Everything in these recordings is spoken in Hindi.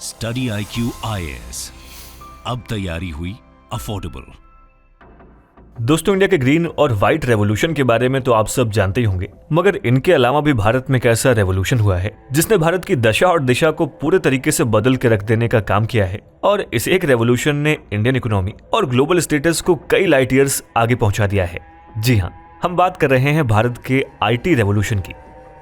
स्टडी IQ IAS, अब तैयारी हुई अफोर्डेबल। दोस्तों, इंडिया के ग्रीन और व्हाइट रेवोल्यूशन के बारे में तो आप सब जानते ही होंगे, मगर इनके अलावा भी भारत में कैसा रेवोल्यूशन हुआ है जिसने भारत की दशा और दिशा को पूरे तरीके से बदल के रख देने का काम किया है। और इस एक रेवोल्यूशन ने इंडियन इकोनॉमी और ग्लोबल स्टेटस को कई लाइट ईयर्स आगे पहुंचा दिया है। जी हाँ, हम बात कर रहे हैं भारत के IT रेवोल्यूशन की।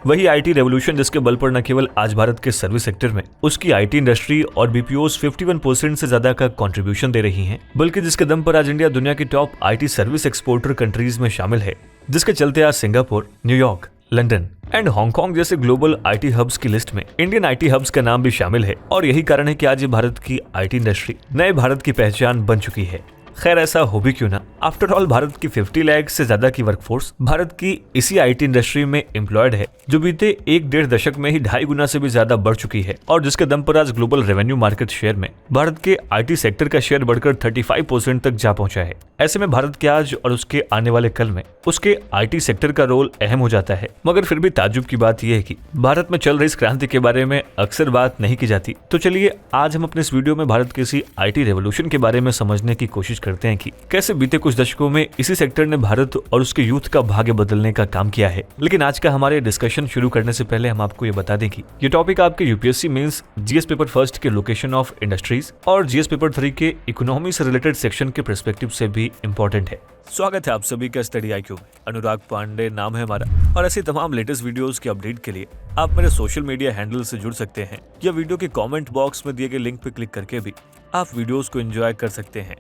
वही IT रेवोल्यूशन जिसके बल पर न केवल आज भारत के सर्विस सेक्टर में उसकी IT इंडस्ट्री और BPOs 51% से ज्यादा का कंट्रीब्यूशन दे रही हैं, बल्कि जिसके दम पर आज इंडिया दुनिया की top IT service exporter countries में शामिल है, जिसके चलते आज Singapore, New York, London and Hong Kong जैसे ग्लोबल IT हब्स की लिस्ट में इंडियन IT हब्स का नाम भी शामिल है। और यही कारण है कि आज भारत की IT इंडस्ट्री नए भारत की पहचान बन चुकी है। खैर, ऐसा हो भी क्यों ना, आफ्टर ऑल भारत की 50 लाख से ज्यादा की वर्कफोर्स भारत की इसी IT इंडस्ट्री में एम्प्लॉयड है, जो बीते 1-1.5 दशक में ही 2.5 गुना से भी ज्यादा बढ़ चुकी है। और जिसके दम पर आज ग्लोबल रेवेन्यू मार्केट शेयर में भारत के IT सेक्टर का शेयर बढ़कर 35% तक जा पहुंचा है। ऐसे में भारत के आज और उसके आने वाले कल में उसके IT सेक्टर का रोल अहम हो जाता है। मगर फिर भी ताज्जुब की बात यह है कि भारत में चल रही इस क्रांति के बारे में अक्सर बात नहीं की जाती। तो चलिए आज हम अपने इस वीडियो में भारत के इसी IT रेवोल्यूशन के बारे में समझने की कोशिश करते हैं कि कैसे बीते कुछ दशकों में इसी सेक्टर ने भारत और उसके यूथ का भाग्य बदलने का काम किया है। लेकिन आज का हमारे डिस्कशन शुरू करने से पहले हम आपको ये बता दें कि ये टॉपिक आपके UPSC mains GS paper first के लोकेशन ऑफ इंडस्ट्रीज और GS पेपर 3 के इकोनॉमी से रिलेटेड सेक्शन के पर्सपेक्टिव से भी इम्पोर्टेंट है। स्वागत है आप सभी का स्टडी IQ में। अनुराग पांडे नाम है हमारा, और ऐसी तमाम लेटेस्ट वीडियोस के अपडेट के लिए आप मेरे सोशल मीडिया हैंडल से जुड़ सकते हैं या वीडियो के कमेंट बॉक्स में दिए गए लिंक पर क्लिक करके भी आप वीडियोस को एंजॉय कर सकते हैं।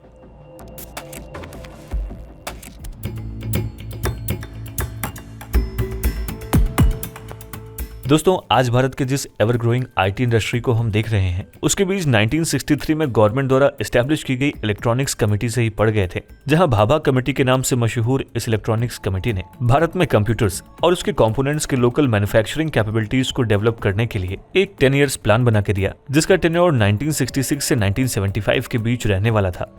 दोस्तों, आज भारत के जिस एवर ग्रोइंग IT इंडस्ट्री को हम देख रहे हैं उसके बीच 1963 में गवर्नमेंट द्वारा एस्टैब्लिश की गई इलेक्ट्रॉनिक्स कमेटी से ही पड़ गए थे, जहां भाभा कमेटी के नाम से मशहूर इस इलेक्ट्रॉनिक्स कमेटी ने भारत में कंप्यूटर्स और उसके कंपोनेंट्स के लोकल मैन्युफैक्चरिंग कैपेबिलिटीज को डेवलप करने के लिए एक 10 ईयर्स प्लान बना के दिया, जिसका टेन्योर 1966 से 1975 के बीच रहने वाला था।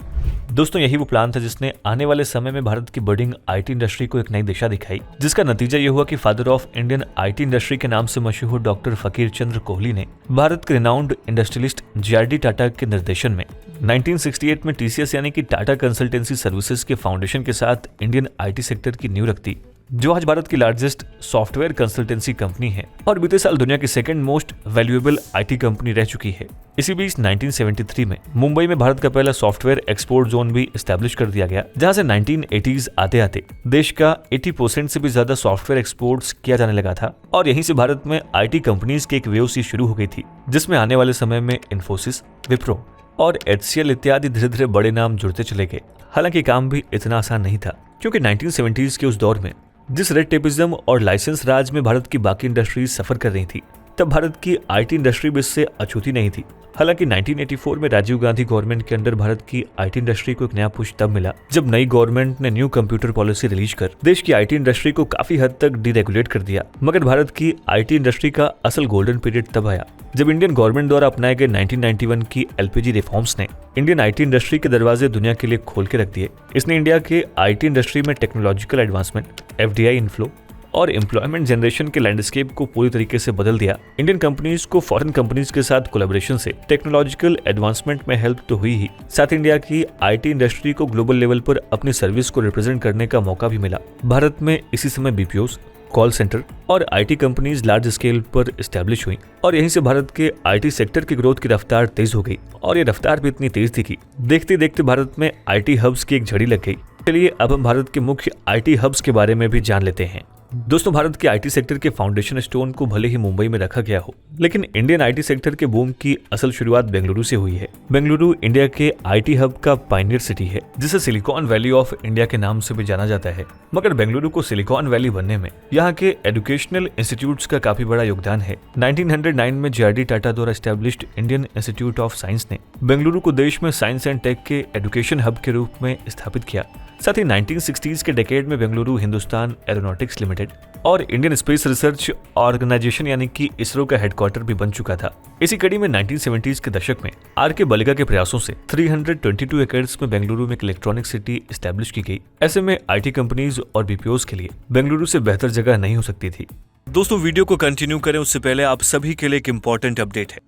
दोस्तों, यही वो प्लान था जिसने आने वाले समय में भारत की बर्डिंग IT इंडस्ट्री को एक नई दिशा दिखाई, जिसका नतीजा ये हुआ कि father of Indian IT industry के नाम से मशहूर डॉक्टर फकीर चंद्र कोहली ने भारत के रिनाउंड इंडस्ट्रियलिस्ट GRD टाटा के निर्देशन में 1968 में TCS यानी कि टाटा कंसल्टेंसी सर्विसेज के फाउंडेशन के साथ इंडियन IT सेक्टर की नींव रखती, जो आज भारत की लार्जेस्ट सॉफ्टवेयर कंसल्टेंसी कंपनी है और बीते साल दुनिया की second most valuable IT company रह चुकी है। इसी बीच 1973 में मुंबई में भारत का पहला सॉफ्टवेयर एक्सपोर्ट जोन भी एस्टैब्लिश कर दिया गया, जहां से 1980s आते आते देश का 80% से भी ज्यादा सॉफ्टवेयर एक्सपोर्ट्स किया जाने लगा था। और यहीं से भारत में IT कंपनीज की एक वेव सी शुरू हो गई थी, जिसमें आने वाले समय में इन्फोसिस, विप्रो और HCL इत्यादि धीरे धीरे बड़े नाम जुड़ते चले गए। हालांकि काम भी इतना आसान नहीं था, क्योंकि 1970s के उस दौर में जिस रेड टेपिज्म और लाइसेंस राज में भारत की बाकी इंडस्ट्रीज सफर कर रही थी, तब भारत की IT इंडस्ट्री भी इससे अछूती नहीं थी। हालांकि 1984 में राजीव गांधी गवर्नमेंट के अंडर भारत की IT इंडस्ट्री को एक नया पुश तब मिला जब नई गवर्नमेंट ने न्यू कंप्यूटर पॉलिसी रिलीज कर देश की IT इंडस्ट्री को काफी हद तक डीरेगुलेट कर दिया। मगर भारत की IT इंडस्ट्री का असल गोल्डन पीरियड तब आया जब इंडियन गवर्नमेंट द्वारा अपनाए गए 1991 की LPG रिफॉर्म्स ने इंडियन IT इंडस्ट्री के दरवाजे दुनिया के लिए खोल के रख दिए। इसने इंडिया के IT इंडस्ट्री में टेक्नोलॉजिकल एडवांसमेंट, FDI इनफ्लो और एम्प्लॉयमेंट जनरेशन के लैंडस्केप को पूरी तरीके से बदल दिया। इंडियन कंपनीज को फॉरेन कंपनीज के साथ कोलैबोरेशन से टेक्नोलॉजिकल एडवांसमेंट में हेल्प तो हुई ही, साथ इंडिया की IT इंडस्ट्री को ग्लोबल लेवल पर अपनी सर्विस को रिप्रेजेंट करने का मौका भी मिला। भारत में इसी समय BPOs, कॉल सेंटर और IT कंपनीज लार्ज स्केल पर एस्टैब्लिश हुई, और यहीं से भारत के IT सेक्टर की ग्रोथ की रफ्तार तेज हो गई। और ये रफ्तार भी इतनी तेज थी कि देखते देखते भारत में IT हब्स की एक झड़ी लग गई। चलिए अब हम भारत के मुख्य IT हब्स के बारे में भी जान लेते हैं। दोस्तों, भारत के IT सेक्टर के फाउंडेशन स्टोन को भले ही मुंबई में रखा गया हो, लेकिन इंडियन IT सेक्टर के बूम की असल शुरुआत बेंगलुरु से हुई है। बेंगलुरु इंडिया के IT हब का पायनियर सिटी है, जिसे सिलिकॉन वैली ऑफ इंडिया के नाम से भी जाना जाता है। मगर बेंगलुरु को सिलिकॉन वैली बनने में यहाँ के एजुकेशनल इंस्टीट्यूट्स का काफी बड़ा योगदान है। 1909 में GRD टाटा द्वारा established Indian institute of science ने बेंगलुरु को देश में साइंस एंड टेक के एजुकेशन हब के रूप में स्थापित किया। साथ ही 1960s के डेकेड में बेंगलुरु हिंदुस्तान एरोनॉटिक्स लिमिटेड और इंडियन स्पेस रिसर्च ऑर्गेनाइजेशन यानी कि इसरो का हेडक्वार्टर भी बन चुका था। इसी कड़ी में 1970s के दशक में RK बलिगा के प्रयासों से 322 एकड़्स में बेंगलुरु में एक इलेक्ट्रॉनिक सिटी एस्टैब्लिश की गई। ऐसे में IT कंपनीज और BPOs के लिए बेंगलुरु से बेहतर जगह नहीं हो सकती थी। दोस्तों, वीडियो को कंटिन्यू करें उससे पहले आप सभी के लिए एक इंपॉर्टेंट अपडेट है।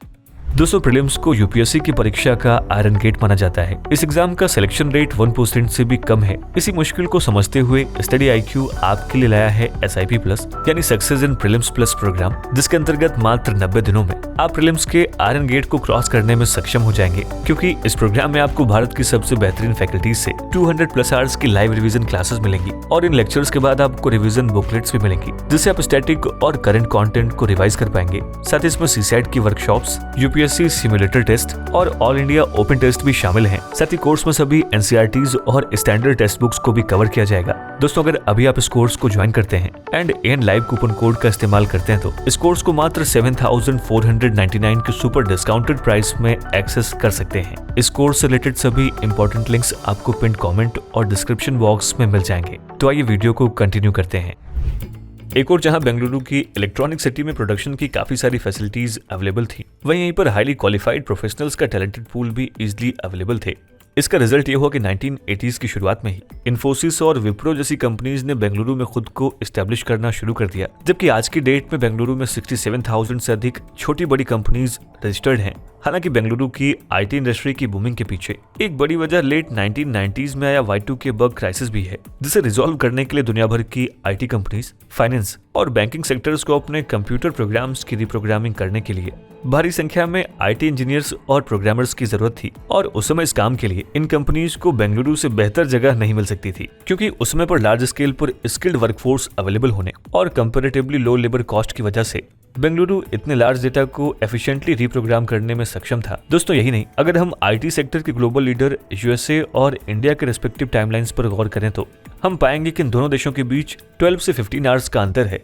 दोस्तों प्रीलिम्स को यूपीएससी की परीक्षा का आयरन गेट माना जाता है। इस एग्जाम का सिलेक्शन रेट 1% से भी कम है। इसी मुश्किल को समझते हुए स्टडी आईक्यू आपके लिए लाया है SIP प्लस यानी success in prelims plus programme, जिसके अंतर्गत मात्र 90 दिनों में आप प्रीलिम्स के आयरन गेट को क्रॉस करने में सक्षम हो जाएंगे, क्योंकि इस प्रोग्राम में आपको भारत की सबसे बेहतरीन फैकल्टीज से 200+ आवर्स की लाइव रिवीजन क्लासेस मिलेंगी और इन लेक्चर्स के बाद आपको रिवीजन बुकलेट्स भी मिलेंगी, जिससे आप स्टैटिक और करंट कंटेंट को रिवाइज कर पाएंगे। साथ ही इसमें CSAT की वर्कशॉप्स, यूपीएससी सिमुलेटर टेस्ट और ऑल इंडिया ओपन टेस्ट भी शामिल हैं। साथ ही कोर्स में सभी NCERTs और स्टैंडर्ड टेक्स्ट बुक्स को भी कवर किया जाएगा। दोस्तों अगर अभी आप इस कोर्स को ज्वाइन करते हैं and AN live coupon code का इस्तेमाल करते हैं तो इस कोर्स को मात्र 7,499 के सुपर डिस्काउंटेड प्राइस में एक्सेस कर सकते हैं। इस कोर्स से रिलेटेड सभी इंपॉर्टेंट लिंक्स आपको पिन कमेंट और डिस्क्रिप्शन बॉक्स में मिल जाएंगे। तो आइए वीडियो को कंटिन्यू करते हैं। एक और जहां बेंगलुरु की इलेक्ट्रॉनिक सिटी में प्रोडक्शन की काफी सारी फैसिलिटीज अवेलेबल थी, वहीं यहीं पर हाईली क्वालिफाइड प्रोफेशनल्स का टैलेंटेड पूल भी इजीली अवेलेबल थे। इसका रिजल्ट ये हुआ कि 1980s की शुरुआत में ही इन्फोसिस और विप्रो जैसी कंपनीज ने बेंगलुरु में खुद को एस्टेब्लिश करना शुरू कर दिया, जबकि आज की डेट में बेंगलुरु में 67,000 से अधिक छोटी बड़ी कंपनीज रजिस्टर्ड हैं। हालांकि बेंगलुरु की IT इंडस्ट्री की बूमिंग के पीछे एक बड़ी वजह लेट 1990s में आया Y2K बग क्राइसिस भी है, जिसे रिजॉल्व करने के लिए दुनिया भर की IT कंपनीज, फाइनेंस और बैंकिंग सेक्टर्स को अपने कंप्यूटर प्रोग्राम्स की रिप्रोग्रामिंग करने के लिए भारी संख्या में IT इंजीनियर्स और प्रोग्रामर्स की जरूरत थी। और उस समय इस काम के लिए इन कंपनीज को बेंगलुरु से बेहतर जगह नहीं मिल सकती थी, क्योंकि उस समय पर लार्ज स्केल पर स्किल्ड वर्कफोर्स अवेलेबल होने और कंपैरेटिवली लो लेबर कॉस्ट की वजह से बेंगलुरु इतने लार्ज डेटा को एफिशिएंटली रिप्रोग्राम करने में सक्षम था। दोस्तों यही नहीं, अगर हम IT सेक्टर के ग्लोबल लीडर USA और इंडिया के रेस्पेक्टिव टाइमलाइंस पर गौर करें तो हम पाएंगे कि इन दोनों देशों के बीच 12 से 15 आवर्स का अंतर है।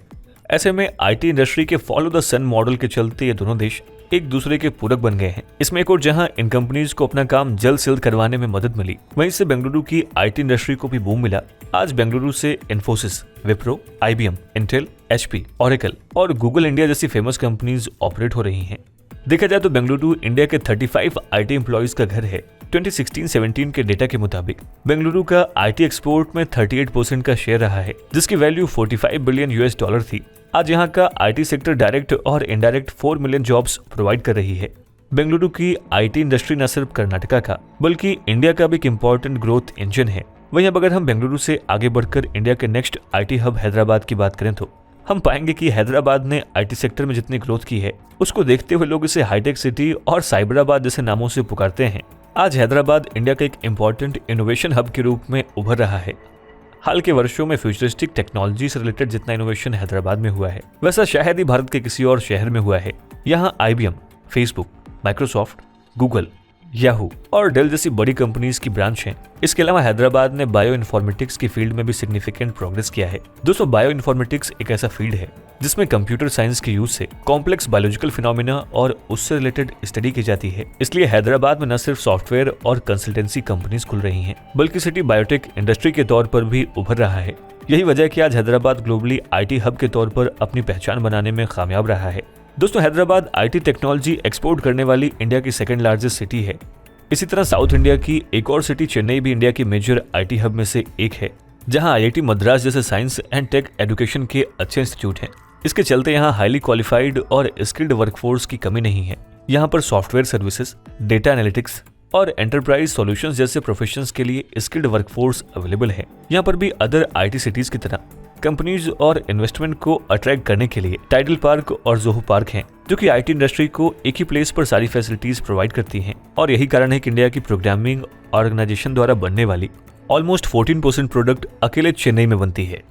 ऐसे में IT इंडस्ट्री के फॉलो द सन मॉडल के चलते ये दोनों देश एक दूसरे के पूरक बन गए हैं। इसमें एक और जहां इन कंपनीज को अपना काम जल्द से जल्द करवाने में मदद मिली, वहीं से बेंगलुरु की IT इंडस्ट्री को भी बूम मिला। आज बेंगलुरु से Infosys, Wipro, IBM, Intel, HP, Oracle और गूगल इंडिया जैसी फेमस कंपनीज ऑपरेट हो रही हैं। देखा जाए तो बेंगलुरु इंडिया के 35 IT एम्प्लॉइज का घर है। 2016-17 के डेटा के मुताबिक बेंगलुरु का IT एक्सपोर्ट में 38% का शेयर रहा है, जिसकी वैल्यू $45 बिलियन थी। आज यहाँ का IT सेक्टर डायरेक्ट और इनडायरेक्ट 4 मिलियन जॉब्स प्रोवाइड कर रही है। बेंगलुरु की IT इंडस्ट्री न सिर्फ कर्नाटका का बल्कि इंडिया का भी एक इम्पोर्टेंट ग्रोथ इंजन है। वहीं अब अगर हम बेंगलुरु से आगे बढ़कर इंडिया के नेक्स्ट IT हब हैदराबाद की बात करें तो हम पाएंगे कि हैदराबाद ने IT सेक्टर में जितनी ग्रोथ की है, उसको देखते हुए लोग इसे हाईटेक सिटी और साइबराबाद जैसे नामों से पुकारते हैं। आज हैदराबाद इंडिया का एक इम्पोर्टेंट इनोवेशन हब के रूप में उभर रहा है। हाल के वर्षों में फ्यूचरिस्टिक टेक्नोलॉजी से रिलेटेड जितना इनोवेशन हैदराबाद में हुआ है, वैसा शायद ही भारत के किसी और शहर में हुआ है। यहाँ IBM, Facebook, Microsoft, Google, Yahoo और डेल जैसी बड़ी कंपनीज की ब्रांच हैं। इसके अलावा हैदराबाद ने बायो इन्फॉर्मेटिक्स की फील्ड में भी सिग्निफिकेंट प्रोग्रेस किया है। दोस्तों बायो इन्फॉर्मेटिक्स एक ऐसा फील्ड है जिसमें कंप्यूटर साइंस के यूज से कॉम्प्लेक्स बायोलॉजिकल फिनोमिना और उससे रिलेटेड स्टडी की जाती है। इसलिए हैदराबाद में न सिर्फ सॉफ्टवेयर और कंसल्टेंसी कंपनीज खुल रही हैं, बल्कि सिटी बायोटेक इंडस्ट्री के तौर पर भी उभर रहा है। यही वजह है कि आज हैदराबाद ग्लोबली IT हब के तौर पर अपनी पहचान बनाने में कामयाब रहा है। दोस्तों हैदराबाद IT टेक्नोलॉजी एक्सपोर्ट करने वाली इंडिया की सेकंड लार्जेस्ट सिटी है। इसी तरह साउथ इंडिया की एक और सिटी चेन्नई भी इंडिया की मेजर IT हब में से एक है, जहां IIT मद्रास जैसे साइंस एंड टेक एजुकेशन के अच्छे इंस्टीट्यूट हैं। इसके चलते यहाँ हाईली क्वालिफाइड और स्किल्ड वर्कफोर्स की कमी नहीं है। यहाँ पर सॉफ्टवेयर सर्विसेज, डेटा एनालिटिक्स और एंटरप्राइज सॉल्यूशंस जैसे प्रोफेशंस के लिए स्किल्ड वर्कफोर्स अवेलेबल है। यहाँ पर भी अदर IT सिटीज की तरह कंपनीज और इन्वेस्टमेंट को अट्रैक्ट करने के लिए टाइडल पार्क और जोहो पार्क हैं, जो कि IT इंडस्ट्री को एक ही प्लेस पर सारी फैसिलिटीज प्रोवाइड करती हैं। और यही कारण है कि इंडिया की प्रोग्रामिंग ऑर्गेनाइजेशन द्वारा बनने वाली ऑलमोस्ट 14% प्रोडक्ट अकेले चेन्नई में बनती है।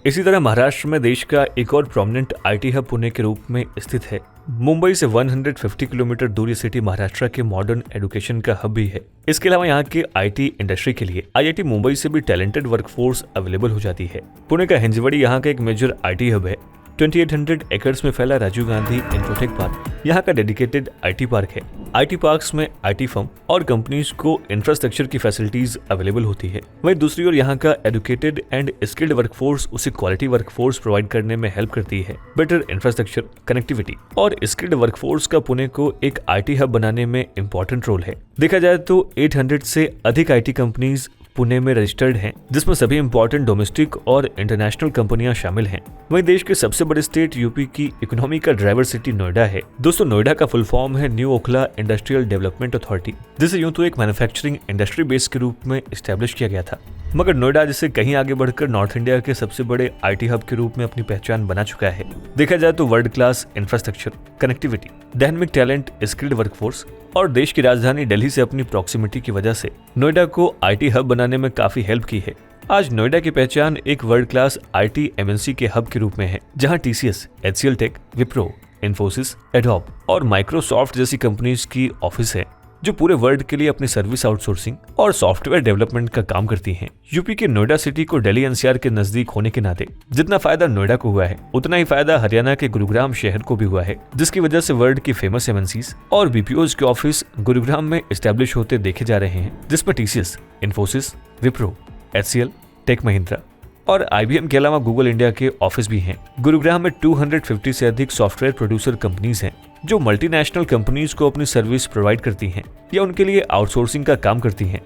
इसी तरह महाराष्ट्र में देश का एक और प्रोमिनेंट IT हब पुणे के रूप में स्थित है। मुंबई से 150 किलोमीटर दूर ये सिटी महाराष्ट्र के मॉडर्न एजुकेशन का हब भी है। इसके अलावा यहाँ के IT इंडस्ट्री के लिए IIT मुंबई से भी टैलेंटेड वर्कफोर्स अवेलेबल हो जाती है। पुणे का हिंजवड़ी यहाँ का एक मेजर IT हब है। 2800 एकर्स में फैला राजीव गांधी इंफोटेक पार्क यहाँ का डेडिकेटेड IT पार्क है। IT पार्क्स में IT फर्म और कंपनीज को इंफ्रास्ट्रक्चर की फैसिलिटीज अवेलेबल होती है। वहीं दूसरी ओर यहाँ का एजुकेटेड एंड स्किल्ड वर्कफोर्स उसे क्वालिटी वर्कफोर्स प्रोवाइड करने में हेल्प करती है। बेटर इंफ्रास्ट्रक्चर, कनेक्टिविटी और स्किल्ड वर्कफोर्स का पुणे को एक IT हब बनाने में इंपॉर्टेंट रोल है। देखा जाए तो 800 से अधिक IT कंपनीज पुणे में रजिस्टर्ड है, जिसमें सभी इंपॉर्टेंट डोमेस्टिक और इंटरनेशनल कंपनियां शामिल हैं। वहीं देश के सबसे बड़े स्टेट यूपी की इकोनॉमी का ड्राइवर सिटी नोएडा है। दोस्तों, नोएडा का फुल फॉर्म है new Okhla industrial development authority, जिसे यूं तो एक मैन्युफैक्चरिंग इंडस्ट्री बेस के रूप में स्टैब्लिश किया गया था, मगर नोएडा जिसे कहीं आगे बढ़कर नॉर्थ इंडिया के सबसे बड़े IT हब के रूप में अपनी पहचान बना चुका है। देखा जाए तो world class infrastructure, connectivity, dynamic talent, skilled workforce और देश की राजधानी दिल्ली से अपनी प्रॉक्सिमिटी की वजह से नोएडा को IT हब बनाने में काफी हेल्प की है। आज नोएडा की पहचान एक वर्ल्ड क्लास IT MNC के हब के रूप में है, जहां TCS, HCL Tech, Wipro, Infosys, Adobe और माइक्रोसॉफ्ट जैसी कंपनीज की ऑफिस है, जो पूरे वर्ल्ड के लिए अपनी सर्विस आउटसोर्सिंग और सॉफ्टवेयर डेवलपमेंट का काम करती हैं। यूपी के नोएडा सिटी को दिल्ली NCR के नजदीक होने के नाते जितना फायदा नोएडा को हुआ है, उतना ही फायदा हरियाणा के गुरुग्राम शहर को भी हुआ है, जिसकी वजह से वर्ल्ड की फेमस MNCs और BPOs के ऑफिस गुरुग्राम में एस्टेब्लिश होते देखे जा रहे हैं, जिसमें TCS, Infosys, Wipro, HCL, Tech Mahindra और IBM के अलावा गूगल इंडिया के ऑफिस भी हैं। गुरुग्राम में 250 से अधिक सॉफ्टवेयर प्रोड्यूसर कंपनीज हैं, जो मल्टीनेशनल कंपनीज को अपनी सर्विस प्रोवाइड करती हैं या उनके लिए आउटसोर्सिंग का काम करती हैं।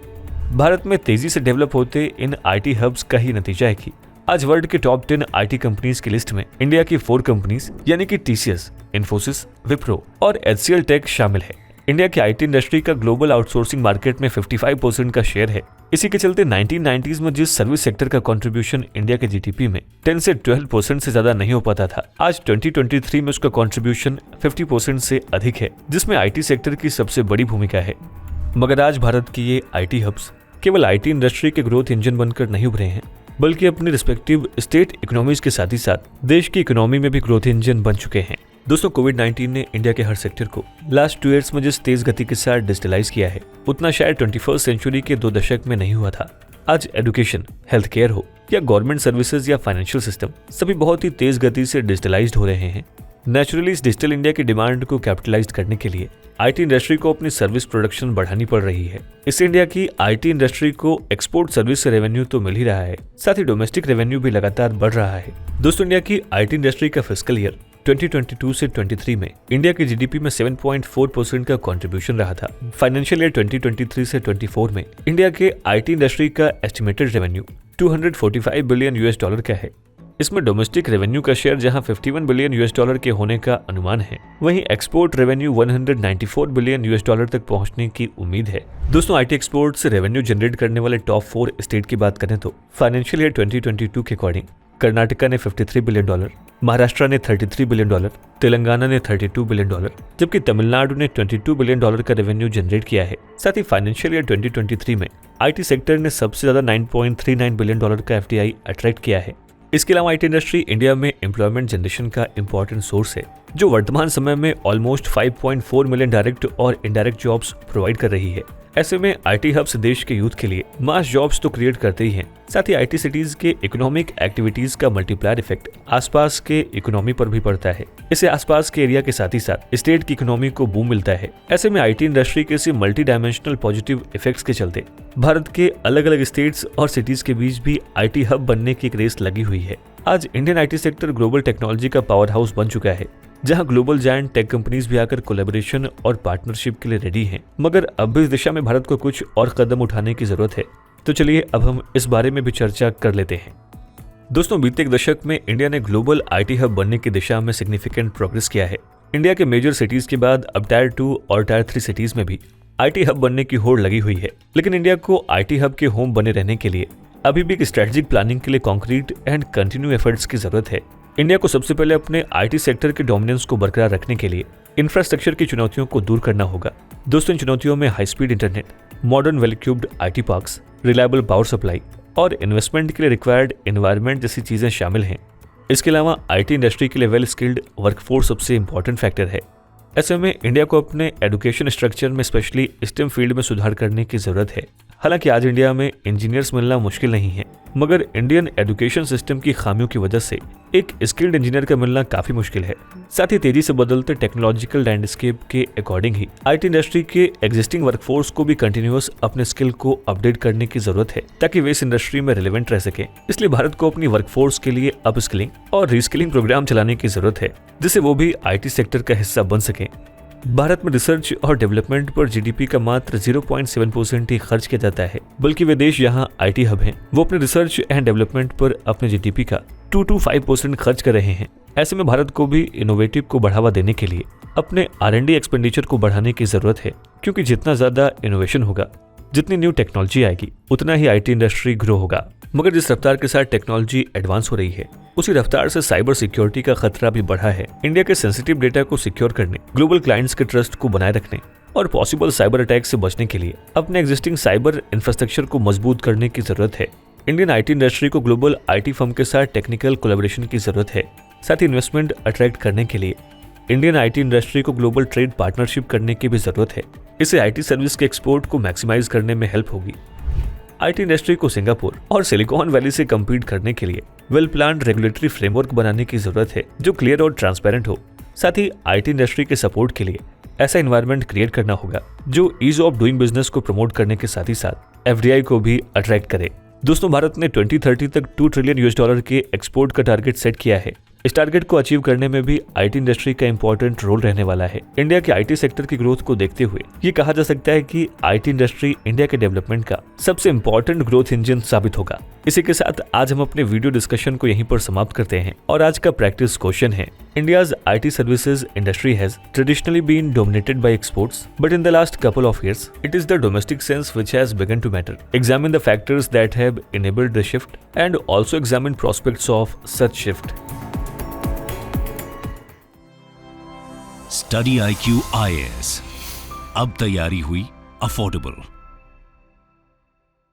भारत में तेजी से डेवलप होते इन IT हब्स का ही नतीजा है कि आज वर्ल्ड के टॉप 10 IT कंपनीज की लिस्ट में इंडिया की 4 कंपनीज यानी कि TCS, इन्फोसिस, विप्रो और HCL टेक शामिल है। इंडिया की IT इंडस्ट्री का ग्लोबल आउटसोर्सिंग मार्केट में 55% का शेयर है। इसी के चलते 1990s में जिस सर्विस सेक्टर का कंट्रीब्यूशन इंडिया के GDP में 10 से 12% से ज्यादा नहीं हो पाता था, आज 2023 में उसका कंट्रीब्यूशन 50% से अधिक है, जिसमें IT सेक्टर की सबसे बड़ी भूमिका है। मगर आज भारत की ये IT हब्स केवल IT इंडस्ट्री के ग्रोथ इंजन बनकर नहीं उभरे हैं, बल्कि अपनी रिस्पेक्टिव स्टेट इकोनॉमीज के साथ ही साथ देश की इकोनॉमी में भी ग्रोथ इंजन बन चुके हैं। दोस्तों, कोविड-19 ने इंडिया के हर सेक्टर को लास्ट 2 ईयर्स में जिस तेज गति के साथ डिजिटलाइज किया है, उतना शायद 21st सेंचुरी के 2 दशक में नहीं हुआ था। आज एजुकेशन, हेल्थ केयर हो या गवर्नमेंट सर्विसेज या फाइनेंशियल सिस्टम, सभी बहुत ही तेज गति से डिजिटलाइज्ड हो रहे हैं। नेचुरली इस डिजिटल इंडिया की डिमांड को कैपिटलाइज करने के लिए IT इंडस्ट्री को अपनी सर्विस प्रोडक्शन बढ़ानी पड़ रही है। इससे इंडिया की IT इंडस्ट्री को एक्सपोर्ट सर्विस से रेवेन्यू तो मिल ही रहा है, साथ ही डोमेस्टिक रेवेन्यू भी लगातार बढ़ रहा है। दोस्तों, इंडिया की IT इंडस्ट्री का फिस्कल ईयर 2022 से 23 में इंडिया की GDP में 7.4% का कंट्रीब्यूशन रहा था। फाइनेंशियल ईयर 2023 से 24 में इंडिया के IT इंडस्ट्री का एस्टिमेटेड रेवेन्यू $245 बिलियन का है। इसमें डोमेस्टिक रेवेन्यू का शेयर जहां $51 बिलियन के होने का अनुमान है, वहीं एक्सपोर्ट रेवेन्यू $194 बिलियन तक पहुंचने की उम्मीद है। दोस्तों, IT एक्सपोर्ट से रेवेन्यू जनरेट करने वाले टॉप 4 स्टेट की बात करें तो फाइनेंशियल ईयर 2022 के अकॉर्डिंग कर्नाटका ने $53 बिलियन, महाराष्ट्र ने $33 बिलियन, तेलंगाना ने $32 बिलियन, जबकि तमिलनाडु ने $22 बिलियन का रेवेन्यू जनरेट किया है। साथ ही फाइनेंशियल ईयर 2023 में IT सेक्टर ने सबसे ज्यादा $9.39 बिलियन का FDI अट्रैक्ट किया है। इसके अलावा IT इंडस्ट्री इंडिया में एम्प्लॉयमेंट जनरेशन का इंपॉर्टेंट सोर्स है, जो वर्तमान समय में ऑलमोस्ट 5.4 मिलियन डायरेक्ट और इनडायरेक्ट जॉब्स प्रोवाइड कर रही है। ऐसे में IT हब्स देश के यूथ के लिए मास जॉब्स तो क्रिएट करते ही हैं, साथ ही IT सिटीज के इकोनॉमिक एक्टिविटीज का मल्टीप्लायर इफेक्ट आसपास के इकोनॉमी पर भी पड़ता है। इससे आसपास के एरिया के साथ ही साथ स्टेट की इकोनॉमी को बूम मिलता है। ऐसे में IT इंडस्ट्री के इसी मल्टी डायमेंशनल पॉजिटिव इफेक्ट्स के चलते भारत के अलग अलग स्टेट्स और सिटीज के बीच भी IT हब बनने की एक रेस लगी हुई है। आज Indian IT sector global technology का पावर हाउस बन चुका है, जहां ग्लोबल जायंट टेक कंपनीज भी आकर कोलैबोरेशन और पार्टनरशिप के लिए रेडी हैं। मगर अब भी इस दिशा में भारत को कुछ और कदम उठाने की जरूरत है। तो चलिए अब हम इस बारे में भी चर्चा कर लेते हैं। दोस्तों, बीते एक दशक में इंडिया ने ग्लोबल IT हब बनने की दिशा में सिग्निफिकेंट प्रोग्रेस किया है। इंडिया के मेजर सिटीज के बाद अब टायर 2 और टायर 3 सिटीज में भी IT हब बनने की होड़ लगी हुई है। लेकिन इंडिया को IT हब के होम बने रहने के लिए अभी भी एक स्ट्रेटेजिक प्लानिंग के लिए कॉन्क्रीट एंड कंटिन्यू एफर्ट्स की जरूरत है। इंडिया को सबसे पहले अपने IT सेक्टर के डोमिनेंस को बरकरार रखने के लिए इंफ्रास्ट्रक्चर की चुनौतियों को दूर करना होगा। दोस्तों, इन चुनौतियों में high speed internet, modern well equipped IT parks, reliable power supply और इन्वेस्टमेंट के लिए रिक्वायर्ड एनवायरनमेंट जैसी चीजें शामिल हैं। इसके अलावा IT इंडस्ट्री के लिए वेल स्किल्ड वर्कफोर्स सबसे इंपॉर्टेंट फैक्टर है। ऐसे में इंडिया को अपने एजुकेशन स्ट्रक्चर में स्पेशली स्टेम फील्ड में सुधार करने की जरूरत है। हालांकि आज इंडिया में इंजीनियर्स मिलना मुश्किल नहीं है, मगर इंडियन एजुकेशन सिस्टम की खामियों की वजह से एक स्किल्ड इंजीनियर का मिलना काफी मुश्किल है। साथ ही तेजी से बदलते टेक्नोलॉजिकल लैंडस्केप के अकॉर्डिंग ही IT इंडस्ट्री के एग्जिस्टिंग वर्कफोर्स को भी कंटिन्यूअस अपने स्किल को अपडेट करने की जरूरत है, ताकि वे इस इंडस्ट्री में रिलेवेंट रह सके। इसलिए भारत को अपनी वर्कफोर्स के लिए अपस्किलिंग और रीस्किलिंग प्रोग्राम चलाने की जरूरत है, जिससे वो भी IT सेक्टर का हिस्सा बन सके। भारत में रिसर्च और डेवलपमेंट पर जीडीपी का मात्र 0.7% ही खर्च किया जाता है, बल्कि वे देश यहाँ आईटी हब हैं, वो अपने रिसर्च एंड डेवलपमेंट पर अपने जीडीपी का 2 to 5% खर्च कर रहे हैं। ऐसे में भारत को भी इनोवेटिव को बढ़ावा देने के लिए अपने R&D एक्सपेंडिचर को बढ़ाने की जरूरत है, क्योंकि जितना ज्यादा इनोवेशन होगा, जितनी न्यू टेक्नोलॉजी आएगी, उतना ही आईटी इंडस्ट्री ग्रो होगा। मगर जिस रफ्तार के साथ टेक्नोलॉजी एडवांस हो रही है, उसी रफ्तार से साइबर सिक्योरिटी का खतरा भी बढ़ा है। इंडिया के सेंसिटिव डेटा को सिक्योर करने, ग्लोबल क्लाइंट्स के ट्रस्ट को बनाए रखने और पॉसिबल साइबर अटैक से बचने के लिए अपने एग्जिस्टिंग साइबर इंफ्रास्ट्रक्चर को मजबूत करने की जरूरत है। इंडियन आईटी इंडस्ट्री को ग्लोबल आईटी फर्म के साथ टेक्निकल कोलैबोरेशन की जरूरत है। साथ ही इन्वेस्टमेंट अट्रैक्ट करने के लिए इंडियन आईटी इंडस्ट्री को ग्लोबल ट्रेड पार्टनरशिप करने की भी जरूरत है। इससे आईटी सर्विस के एक्सपोर्ट को मैक्सिमाइज करने में हेल्प होगी। आईटी इंडस्ट्री को सिंगापुर और सिलिकॉन वैली से कम्पीट करने के लिए वेल प्लान्ड रेगुलेटरी फ्रेमवर्क बनाने की जरूरत है, जो क्लियर और ट्रांसपेरेंट हो। साथ ही आईटी इंडस्ट्री के सपोर्ट के लिए ऐसा एनवायरनमेंट क्रिएट करना होगा जो ईज ऑफ डूइंग बिजनेस को प्रमोट करने के साथ ही साथ एफडीआई को भी अट्रैक्ट करे। दोस्तों, भारत ने 2030 तक $2 ट्रिलियन के एक्सपोर्ट का टारगेट सेट किया है। इस टारगेट को अचीव करने में भी आईटी इंडस्ट्री का इंपॉर्टेंट रोल रहने वाला है। इंडिया के आईटी सेक्टर की ग्रोथ को देखते हुए ये कहा जा सकता है कि आईटी इंडस्ट्री इंडिया के डेवलपमेंट का सबसे इंपॉर्टेंट ग्रोथ इंजन साबित होगा। इसी के साथ आज हम अपने वीडियो डिस्कशन को यहीं पर समाप्त करते हैं और आज का प्रैक्टिस क्वेश्चन है, India's IT services industry has traditionally been dominated by exports, but in the last couple of years it is the domestic sense which has begun to matter. Examine the factors that have enabled the shift and also examine prospects of such shift. Study IQ IAS, अब तैयारी हुई अफोर्डेबल।